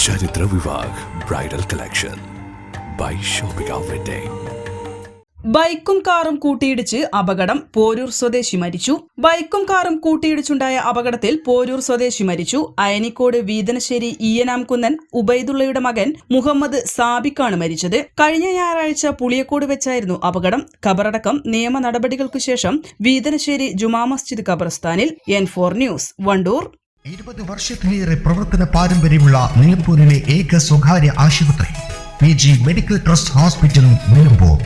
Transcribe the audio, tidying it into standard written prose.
ചരിത്ര Vivah bridal collection by shopping wedding. ബൈക്കും കാറും കൂട്ടിയിടിച്ച് അപകടം, പോരൂർ സ്വദേശി മരിച്ചു. ബൈക്കും കാറും കൂട്ടിയിടിച്ചുണ്ടായ അപകടത്തിൽ പോരൂർ സ്വദേശി മരിച്ചു. അയനിക്കോട് വീതനശ്ശേരി ഈയനാംകുന്നൻ ഉബൈദുള്ളയുടെ മകൻ മുഹമ്മദ് സാബിക്കാണ് മരിച്ചത്. കഴിഞ്ഞ ഞായറാഴ്ച പുളിയക്കോട് വെച്ചായിരുന്നു അപകടം. ഖബറടക്കം നിയമ നടപടികൾക്കു ശേഷം വീതനശ്ശേരി ജുമാ മസ്ജിദ് ഖബർസ്ഥാനിൽ. N4 news, Wandoor. 20 വർഷത്തിലേറെ പ്രവർത്തന പാരമ്പര്യമുള്ള നിലമ്പൂരിലെ ഏക സ്വകാര്യ ആശുപത്രി PG medical trust hospital Nilambur.